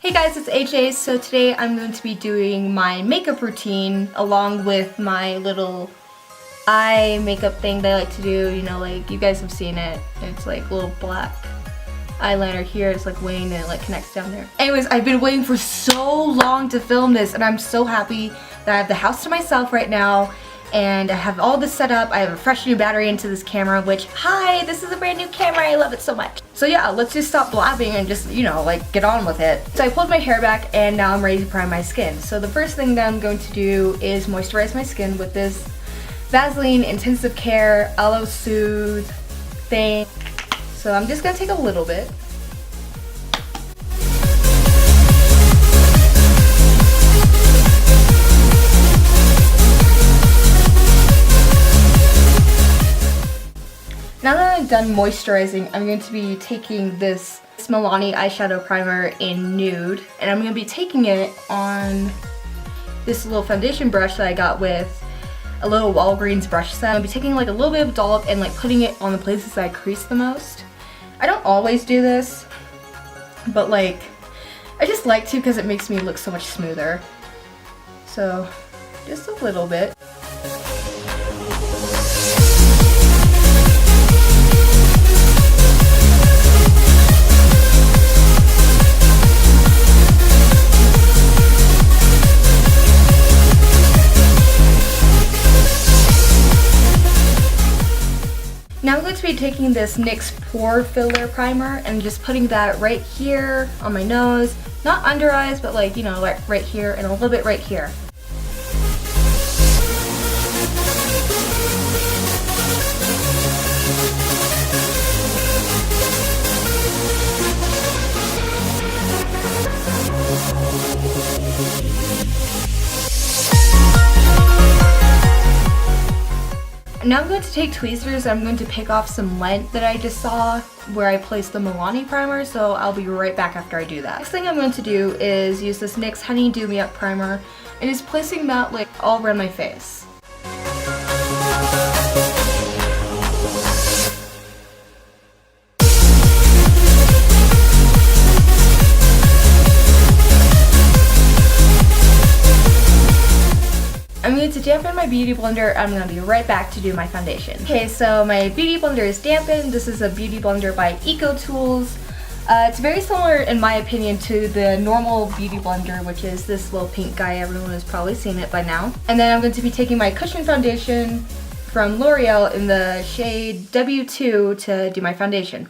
Hey guys, it's AJ. So today I'm going to be doing my makeup routine along with my little eye makeup thing that I like to do. You know, like you guys have seen it. It's like a little black eyeliner here. It's like wing and it like connects down there. Anyways, I've been waiting for so long to film this and I'm so happy that I have the house to myself right now. And I have all this set up. I have a fresh new battery into this camera, which, hi, this is a brand new camera. I love it so much. So yeah, let's just stop blabbing and just, you know, like get on with it. So I pulled my hair back and now I'm ready to prime my skin. So the first thing that I'm going to do is moisturize my skin with this Vaseline Intensive Care Aloe Soothe thing. So I'm just gonna take a little bit. Now that I'm done moisturizing, I'm going to be taking this MILANI eyeshadow primer in Nude, and I'm going to be taking it on this little foundation brush that I got with a little Walgreens brush set. I'm going to be taking like a little bit of a dollop and like putting it on the places that I crease the most. I don't always do this, but like I just like to because it makes me look so much smoother. So just a little bit. Now I'm going to be taking this NYX Pore Filler Primer and just putting that right here on my nose. Not under eyes, but like, you know, like right here and a little bit right here. Now I'm going to take tweezers and I'm going to pick off some lint that I just saw where I placed the MILANI primer, so I'll be right back after I do that. Next thing I'm going to do is use this NYX Honey Do Me Up primer and just placing that like all around my face. I'm going to dampen my beauty blender. I'm going to be right back to do my foundation. Okay, so my beauty blender is dampened. This is a beauty blender by Eco Tools. It's very similar, in my opinion, to the normal beauty blender, which is this little pink guy. Everyone has probably seen it by now. And then I'm going to be taking my Cushion foundation from L'Oreal in the shade W2 to do my foundation.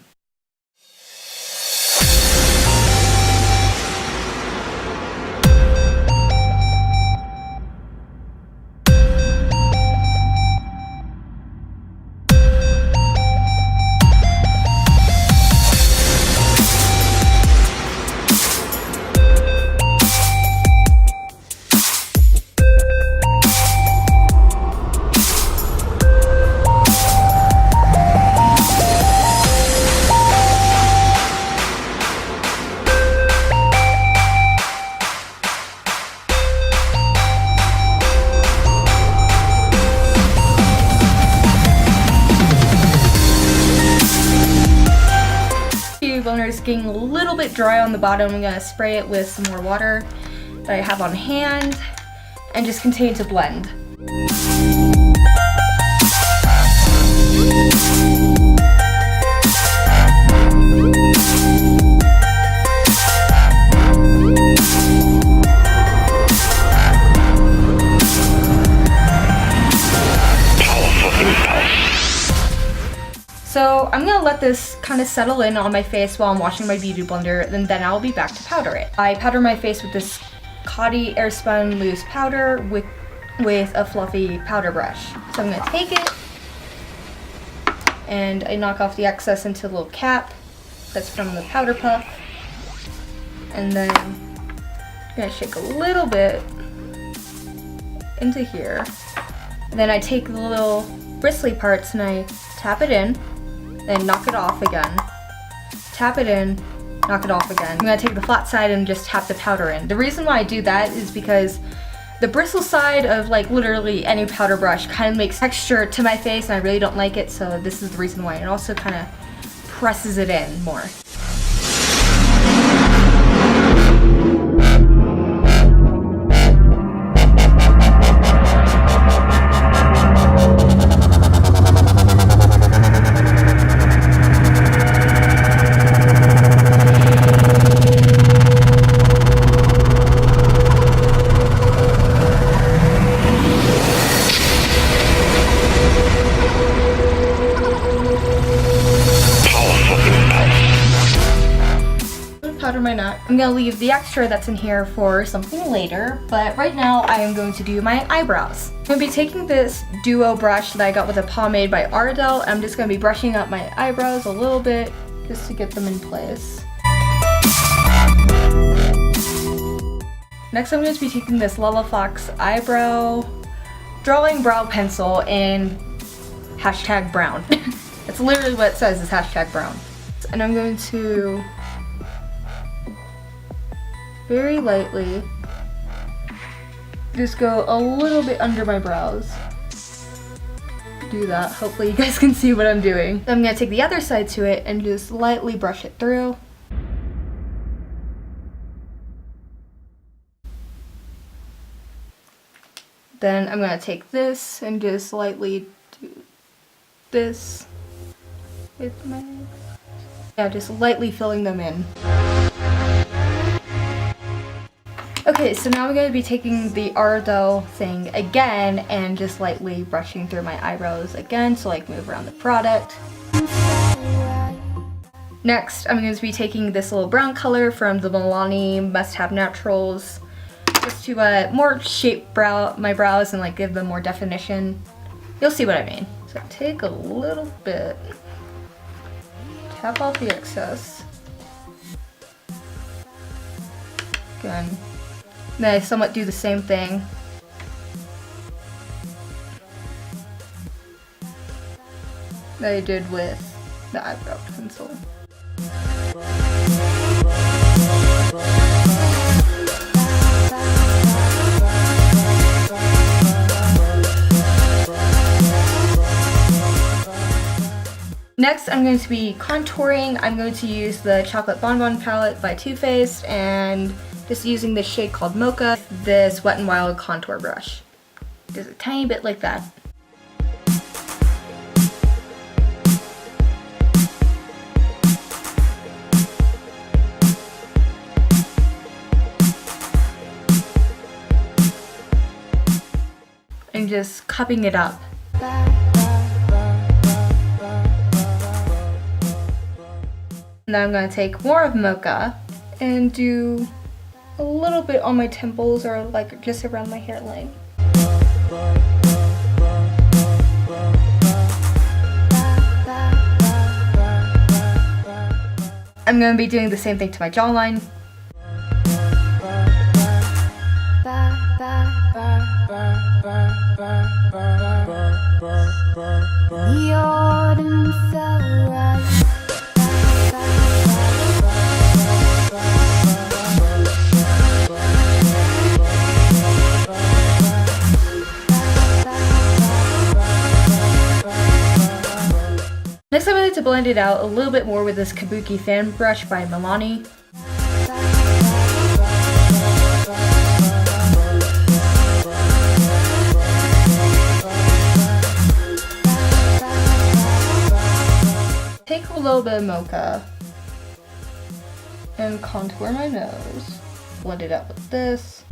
Blender is getting a little bit dry on the bottom. I'm going to spray it with some more water that I have on hand and just continue to blend. So I'm going to let this kind of settle in on my face while I'm washing my beauty blender, and then I'll be back to powder it. I powder my face with this Coty Airspun loose powder with a fluffy powder brush. So I'm going to take it and I knock off the excess into a little cap that's from the powder puff. And then I'm going to shake a little bit into here. And then I take the little bristly parts and I tap it in. Then knock it off again. Tap it in, knock it off again. I'm gonna take the flat side and just tap the powder in. The reason why I do that is because the bristle side of like literally any powder brush kind of makes texture to my face and I really don't like it, so this is the reason why. It also kind of presses it in more. leave the extra that's in here for something later, but right now I am going to do my eyebrows. I'm going to be taking this duo brush that I got with a pomade by Ardell. I'm just going to be brushing up my eyebrows a little bit just to get them in place. Next I'm going to be taking this LALAFOX eyebrow drawing brow pencil in hashtag brown. That's literally what it says, is hashtag brown. And I'm going to very lightly just go a little bit under my brows. Do that. Hopefully you guys can see what I'm doing. I'm going to take the other side to it and just lightly brush it through. Then I'm going to take this and just lightly do this with my... Yeah, just lightly filling them in. Okay, so now I'm going to be taking the Ardell thing again and just lightly brushing through my eyebrows again to like move around the product. Next, I'm going to be taking this little brown color from the MILANI Must Have Naturals just to more shape my brows and like give them more definition. You'll see what I mean. So take a little bit, tap off the excess. Again. Then I somewhat do the same thing. That I did with the eyebrow pencil. Next, I'm going to be contouring. I'm going to use the Chocolate Bonbon palette by Too Faced and just using this shade called Mocha, this Wet n Wild contour brush. Just a tiny bit like that. And just cupping it up. Now I'm going to take more of Mocha and do a little bit on my temples or like just around my hairline. I'm going to be doing the same thing to my jawline. The autumn sunrise. Next, I'm going to blend it out a little bit more with this Kabuki fan brush by MILANI. Take a little bit of Mocha and contour my nose. Blend it out with this.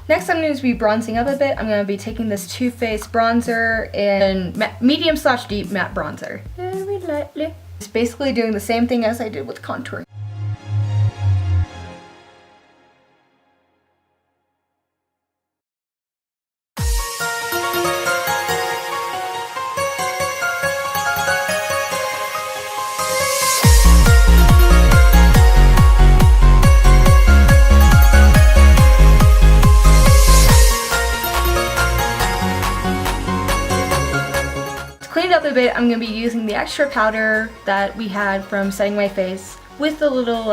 Next, I'm going to be bronzing up a bit. I'm going to be taking this Too Faced bronzer in medium/deep matte bronzer. Very lightly. It's basically doing the same thing as I did with contouring. Up a bit, I'm going to be using the extra powder that we had from setting my face with the little,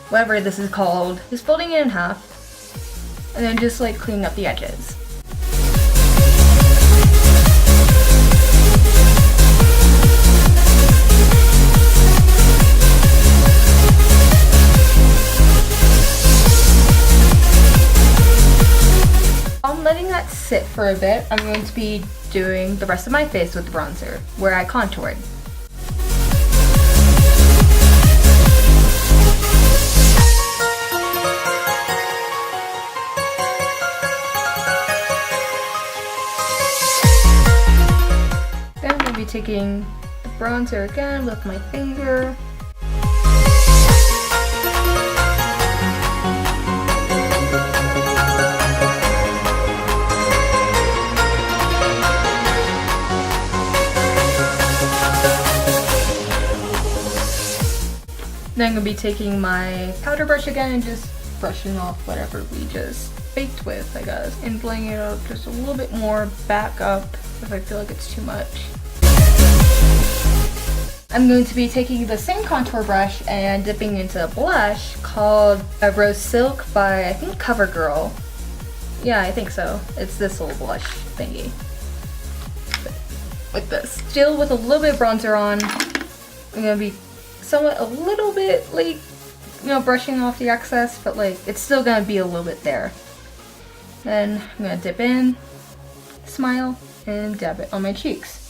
whatever this is called, just folding it in half and then just like cleaning up the edges. I'm letting that sit for a bit. I'm going to be doing the rest of my face with the bronzer, where I contoured. Then I'm going to be taking the bronzer again with my finger. Then I'm going to be taking my powder brush again and just brushing off whatever we just baked with, I guess. And blending it up just a little bit more back up if I feel like it's too much. I'm going to be taking the same contour brush and dipping into a blush called Rose Silk by, I think, Covergirl. Yeah, I think so. It's this little blush thingy. Like this. Still with a little bit of bronzer on. I'm going to be somewhat a little bit like, you know, brushing off the excess, but like it's still gonna be a little bit there. Then I'm gonna dip in, smile, and dab it on my cheeks.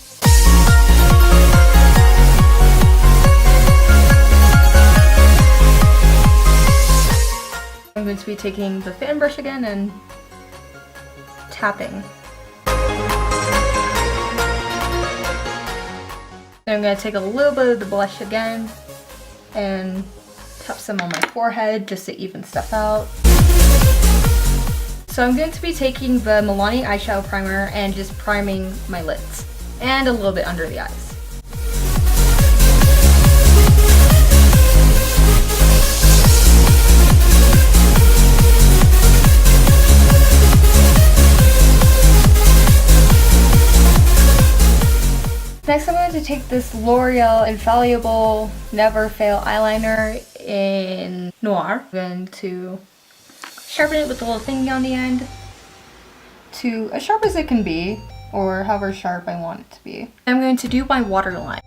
I'm going to be taking the fan brush again and tapping. Then I'm going to take a little bit of the blush again and tap some on my forehead just to even stuff out. So I'm going to be taking the MILANI eyeshadow primer and just priming my lids and a little bit under the eyes. Next, I'm going to take this L'Oreal Infallible Never Fail eyeliner in Noir. I'm going to sharpen it with the little thing on the end to as sharp as it can be, or however sharp I want it to be. I'm going to do my waterline.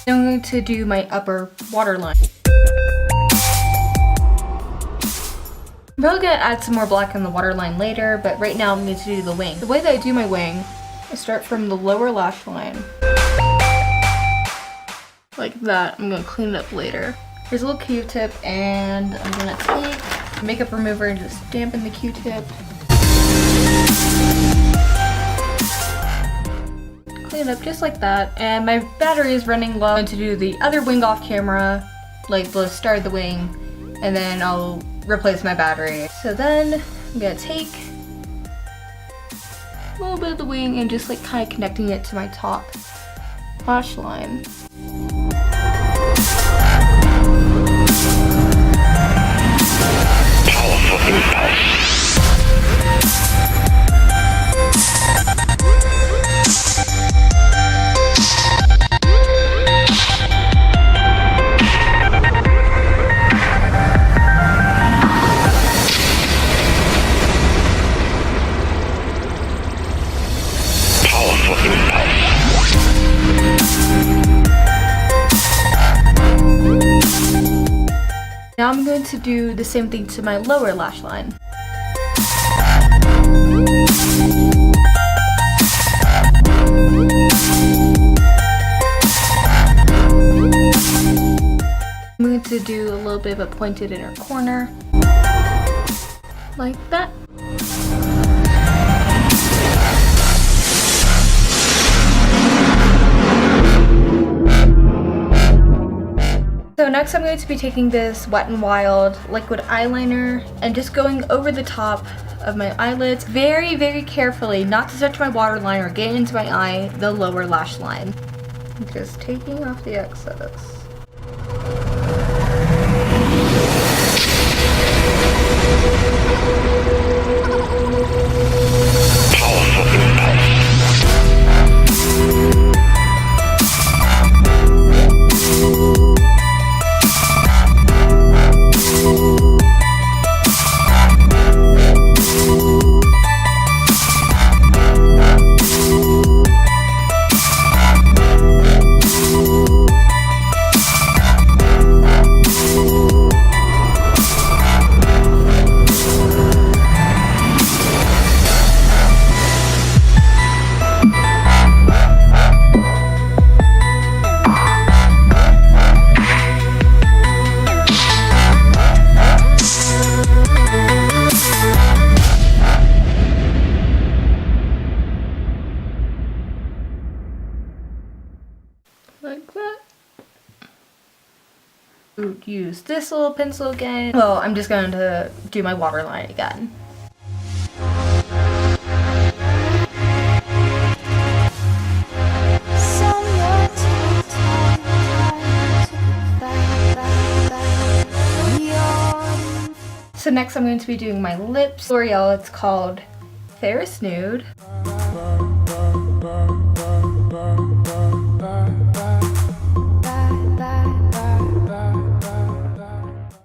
Now I'm going to do my upper waterline. I'm probably going to add some more black in the waterline later, but right now I'm going to do the wing. The way that I do my wing, I start from the lower lash line. Like that. I'm going to clean it up later. Here's a little Q-tip, and I'm going to take a makeup remover and just dampen the Q-tip. Clean it up just like that. And my battery is running low. I'm going to do the other wing off camera, like the start of the wing, and then I'll replace my battery. So then I'm gonna take a little bit of the wing and just like kind of connecting it to my top lash line. Powerful impulse. Now I'm going to do the same thing to my lower lash line. I'm going to do a little bit of a pointed inner corner, like that. So next I'm going to be taking this Wet n Wild liquid eyeliner and just going over the top of my eyelids very, very carefully, not to touch my waterline or get into my eye, the lower lash line. I'm just taking off the excess. use this little pencil again. Well, I'm just going to do my waterline again. So next I'm going to be doing my lips. L'Oreal, it's called Ferris Nude.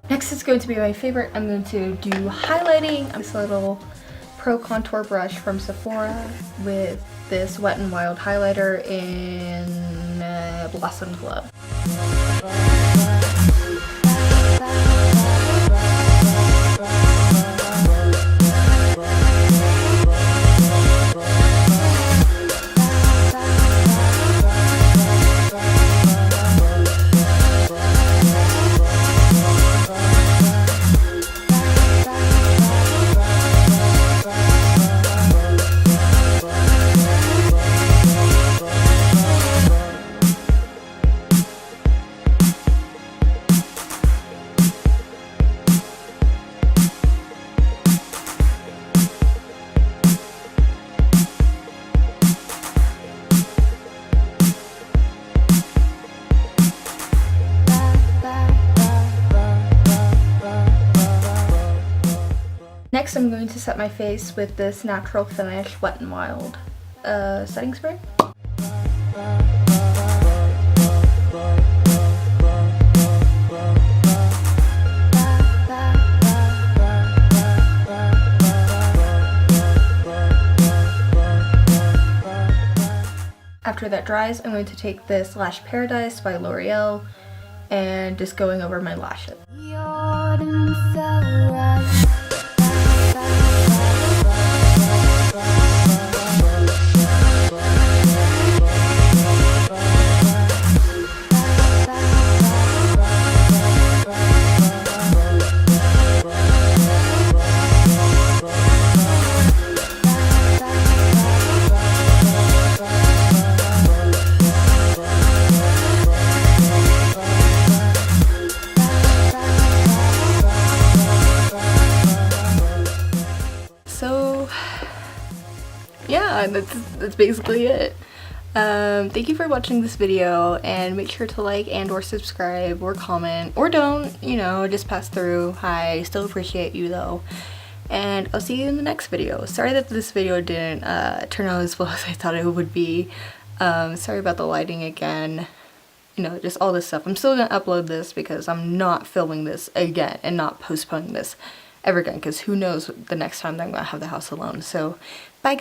Next is going to be my favorite. I'm going to do highlighting. This little Pro Contour brush from Sephora with this Wet n Wild highlighter in Blossom Glow. Next I'm going to set my face with this Natural Finish Wet n Wild setting spray. After that dries, I'm going to take this Lash Paradise by L'Oreal and just going over my lashes. Yeah, that's basically it. Thank you for watching this video, and make sure to like and or subscribe or comment, or don't, you know, just pass through. I still appreciate you though, and I'll see you in the next video. Sorry that this video didn't turn out as well as I thought it would be. Sorry about the lighting again, you know, just all this stuff. I'm still gonna upload this because I'm not filming this again and not postponing this ever again, because who knows the next time that I'm gonna have the house alone. So bye guys.